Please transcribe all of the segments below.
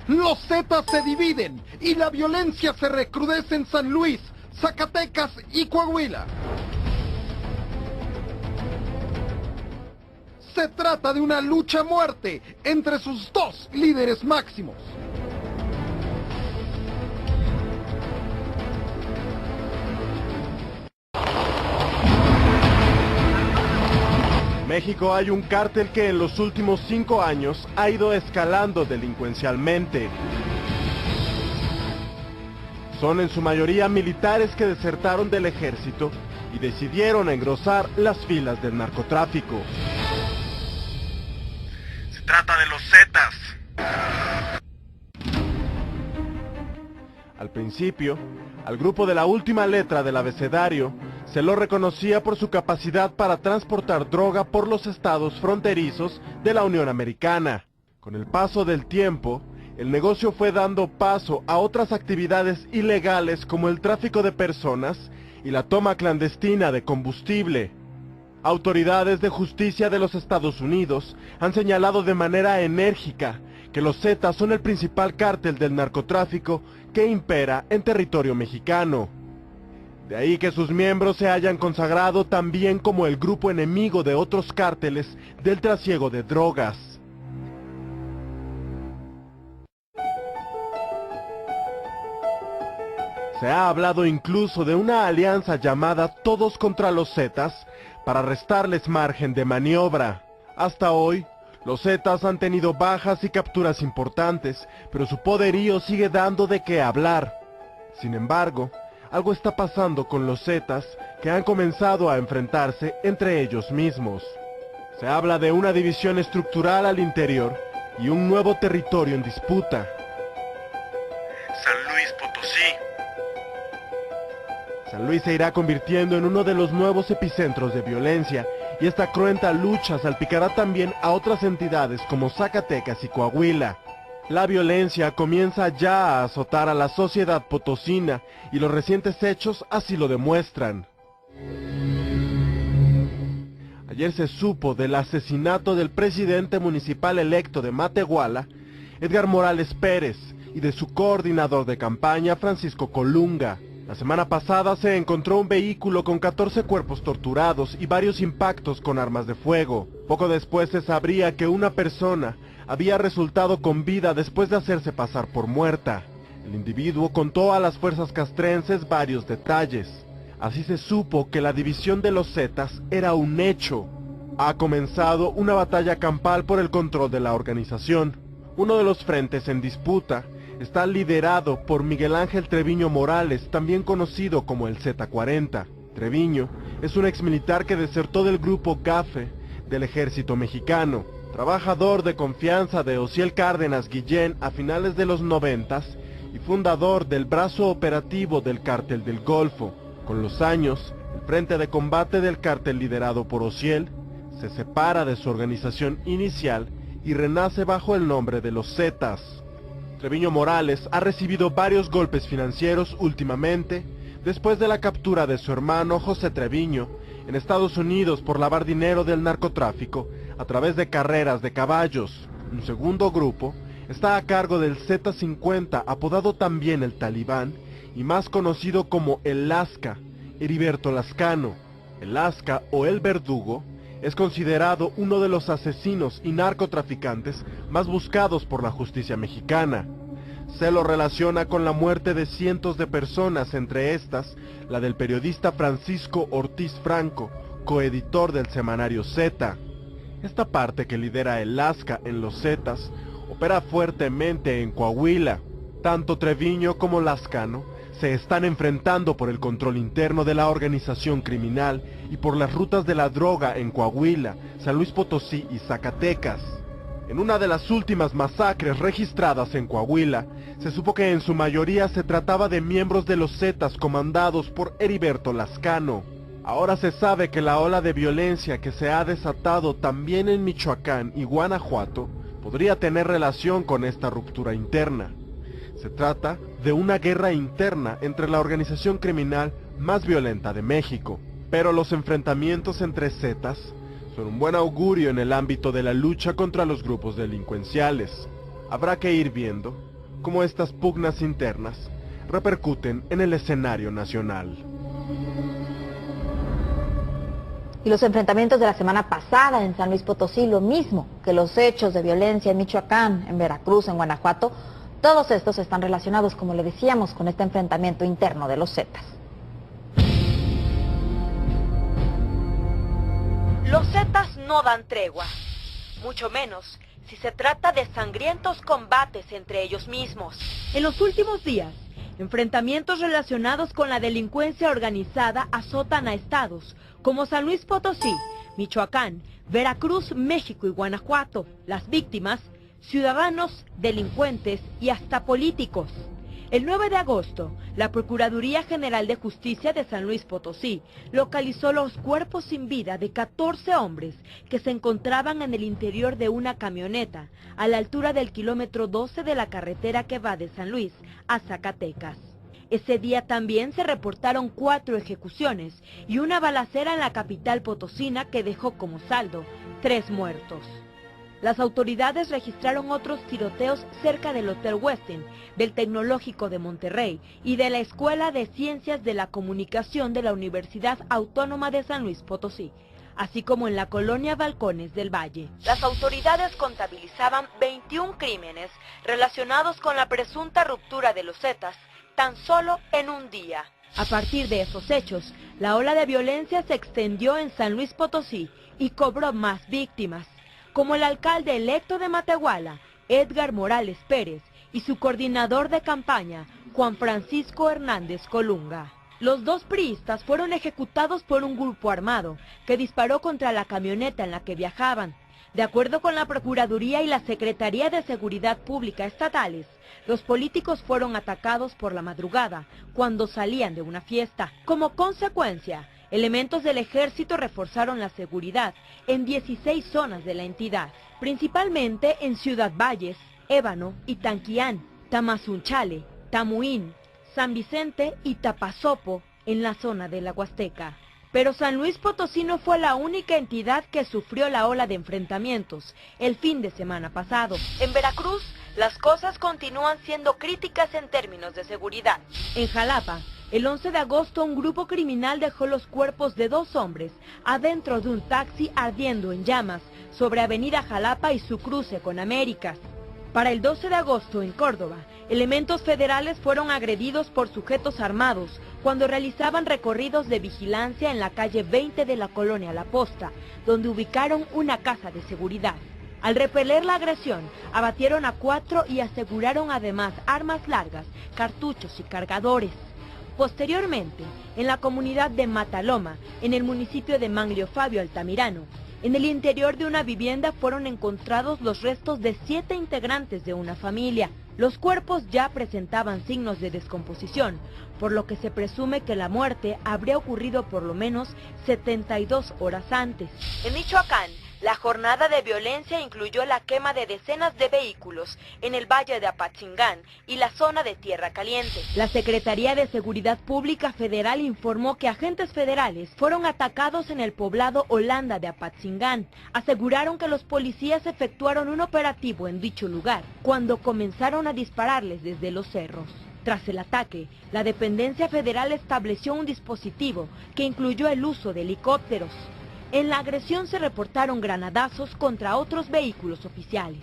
Los Zetas se dividen y la violencia se recrudece en San Luis, Zacatecas y Coahuila. Se trata de una lucha a muerte entre sus dos líderes máximos. En México hay un cártel que en los últimos 5 años ha ido escalando delincuencialmente. Son en su mayoría militares que desertaron del ejército y decidieron engrosar las filas del narcotráfico. Se trata de los Zetas. Al principio, al grupo de la última letra del abecedario se lo reconocía por su capacidad para transportar droga por los estados fronterizos de la Unión Americana. Con el paso del tiempo, el negocio fue dando paso a otras actividades ilegales como el tráfico de personas y la toma clandestina de combustible. Autoridades de justicia de los Estados Unidos han señalado de manera enérgica que los Zetas son el principal cártel del narcotráfico que impera en territorio mexicano. De ahí que sus miembros se hayan consagrado también como el grupo enemigo de otros cárteles del trasiego de drogas. Se ha hablado incluso de una alianza llamada Todos contra los Zetas para restarles margen de maniobra. Hasta hoy, los Zetas han tenido bajas y capturas importantes, pero su poderío sigue dando de qué hablar. Sin embargo, algo está pasando con los Zetas que han comenzado a enfrentarse entre ellos mismos. Se habla de una división estructural al interior y un nuevo territorio en disputa. San Luis Potosí. San Luis se irá convirtiendo en uno de los nuevos epicentros de violencia, y esta cruenta lucha salpicará también a otras entidades como Zacatecas y Coahuila. La violencia comienza ya a azotar a la sociedad potosina, y los recientes hechos así lo demuestran. Ayer se supo del asesinato del presidente municipal electo de Matehuala, Edgar Morales Pérez, y de su coordinador de campaña, Francisco Colunga. La semana pasada se encontró un vehículo con 14 cuerpos torturados y varios impactos con armas de fuego. Poco después se sabría que una persona había resultado con vida después de hacerse pasar por muerta. El individuo contó a las fuerzas castrenses varios detalles. Así se supo que la división de los Zetas era un hecho. Ha comenzado una batalla campal por el control de la organización. Uno de los frentes en disputa está liderado por Miguel Ángel Treviño Morales, también conocido como el Z40. Treviño es un exmilitar que desertó del grupo GAFE del ejército mexicano, trabajador de confianza de Osiel Cárdenas Guillén a finales de los 90s y fundador del brazo operativo del Cártel del Golfo. Con los años, el frente de combate del cártel liderado por Osiel se separa de su organización inicial y renace bajo el nombre de los Zetas. Treviño Morales ha recibido varios golpes financieros últimamente, después de la captura de su hermano José Treviño en Estados Unidos por lavar dinero del narcotráfico a través de carreras de caballos. Un segundo grupo está a cargo del Z50, apodado también el Talibán, y más conocido como el Lasca, Heriberto Lascano. El Lasca, o el Verdugo, es considerado uno de los asesinos y narcotraficantes más buscados por la justicia mexicana. Se lo relaciona con la muerte de cientos de personas, entre estas, la del periodista Francisco Ortiz Franco, coeditor del semanario Z. Esta parte que lidera el Lasca en los Zetas opera fuertemente en Coahuila. Tanto Treviño como Lascano se están enfrentando por el control interno de la organización criminal y por las rutas de la droga en Coahuila, San Luis Potosí y Zacatecas. En una de las últimas masacres registradas en Coahuila, se supo que en su mayoría se trataba de miembros de los Zetas comandados por Heriberto Lascano. Ahora se sabe que la ola de violencia que se ha desatado también en Michoacán y Guanajuato podría tener relación con esta ruptura interna. Se trata de una guerra interna entre la organización criminal más violenta de México. Pero los enfrentamientos entre Zetas son un buen augurio en el ámbito de la lucha contra los grupos delincuenciales. Habrá que ir viendo cómo estas pugnas internas repercuten en el escenario nacional. Y los enfrentamientos de la semana pasada en San Luis Potosí, lo mismo que los hechos de violencia en Michoacán, en Veracruz, en Guanajuato, todos estos están relacionados, como le decíamos, con este enfrentamiento interno de los Zetas. Los Zetas no dan tregua, mucho menos si se trata de sangrientos combates entre ellos mismos. En los últimos días, enfrentamientos relacionados con la delincuencia organizada azotan a estados como San Luis Potosí, Michoacán, Veracruz, México y Guanajuato. Las víctimas, ciudadanos, delincuentes y hasta políticos. El 9 de agosto, la Procuraduría General de Justicia de San Luis Potosí localizó los cuerpos sin vida de 14 hombres que se encontraban en el interior de una camioneta a la altura del kilómetro 12 de la carretera que va de San Luis a Zacatecas. Ese día también se reportaron 4 ejecuciones y una balacera en la capital potosina que dejó como saldo 3 muertos. Las autoridades registraron otros tiroteos cerca del Hotel Westin, del Tecnológico de Monterrey y de la Escuela de Ciencias de la Comunicación de la Universidad Autónoma de San Luis Potosí, así como en la colonia Balcones del Valle. Las autoridades contabilizaban 21 crímenes relacionados con la presunta ruptura de los Zetas tan solo en un día. A partir de esos hechos, la ola de violencia se extendió en San Luis Potosí y cobró más víctimas, como el alcalde electo de Matehuala, Edgar Morales Pérez, y su coordinador de campaña, Juan Francisco Hernández Colunga. Los 2 priistas fueron ejecutados por un grupo armado que disparó contra la camioneta en la que viajaban. De acuerdo con la Procuraduría y la Secretaría de Seguridad Pública estatales, los políticos fueron atacados por la madrugada cuando salían de una fiesta. Como consecuencia, elementos del ejército reforzaron la seguridad en 16 zonas de la entidad, principalmente en Ciudad Valles, Ébano y Tanquián, Tamazunchale, Tamuín, San Vicente y Tapazopo en la zona de la Huasteca. Pero San Luis Potosí no fue la única entidad que sufrió la ola de enfrentamientos el fin de semana pasado. En Veracruz, las cosas continúan siendo críticas en términos de seguridad. En Jalapa, el 11 de agosto un grupo criminal dejó los cuerpos de 2 hombres adentro de un taxi ardiendo en llamas sobre Avenida Jalapa y su cruce con Américas. Para el 12 de agosto en Córdoba, elementos federales fueron agredidos por sujetos armados cuando realizaban recorridos de vigilancia en la calle 20 de la colonia La Posta, donde ubicaron una casa de seguridad. Al repeler la agresión, abatieron a 4 y aseguraron además armas largas, cartuchos y cargadores. Posteriormente, en la comunidad de Mataloma, en el municipio de Manglio Fabio Altamirano, en el interior de una vivienda fueron encontrados los restos de 7 integrantes de una familia. Los cuerpos ya presentaban signos de descomposición, por lo que se presume que la muerte habría ocurrido por lo menos 72 horas antes. En Michoacán, la jornada de violencia incluyó la quema de decenas de vehículos en el Valle de Apatzingán y la zona de Tierra Caliente. La Secretaría de Seguridad Pública Federal informó que agentes federales fueron atacados en el poblado Holanda de Apatzingán. Aseguraron que los policías efectuaron un operativo en dicho lugar cuando comenzaron a dispararles desde los cerros. Tras el ataque, la dependencia federal estableció un dispositivo que incluyó el uso de helicópteros. En la agresión se reportaron granadazos contra otros vehículos oficiales.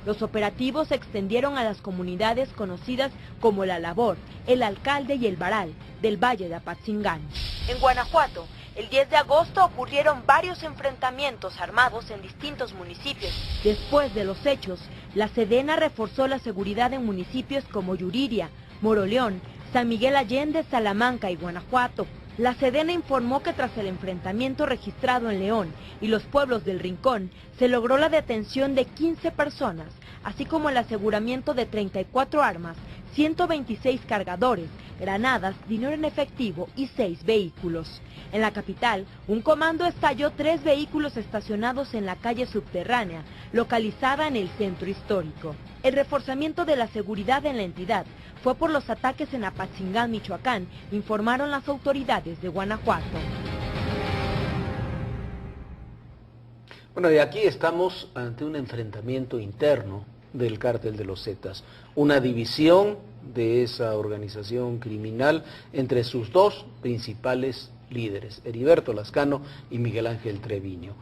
Los operativos se extendieron a las comunidades conocidas como La Labor, El Alcalde y El Varal, del Valle de Apatzingán. En Guanajuato, el 10 de agosto ocurrieron varios enfrentamientos armados en distintos municipios. Después de los hechos, la Sedena reforzó la seguridad en municipios como Yuriria, Moroleón, San Miguel Allende, Salamanca y Guanajuato. La Sedena informó que tras el enfrentamiento registrado en León y los pueblos del Rincón, se logró la detención de 15 personas, así como el aseguramiento de 34 armas, 126 cargadores, granadas, dinero en efectivo y 6 vehículos. En la capital, un comando estalló 3 vehículos estacionados en la calle subterránea, localizada en el centro histórico. El reforzamiento de la seguridad en la entidad fue por los ataques en Apatzingán, Michoacán, informaron las autoridades de Guanajuato. Bueno, y aquí estamos ante un enfrentamiento interno del Cártel de los Zetas, una división de esa organización criminal entre sus dos principales líderes, Heriberto Lascano y Miguel Ángel Treviño.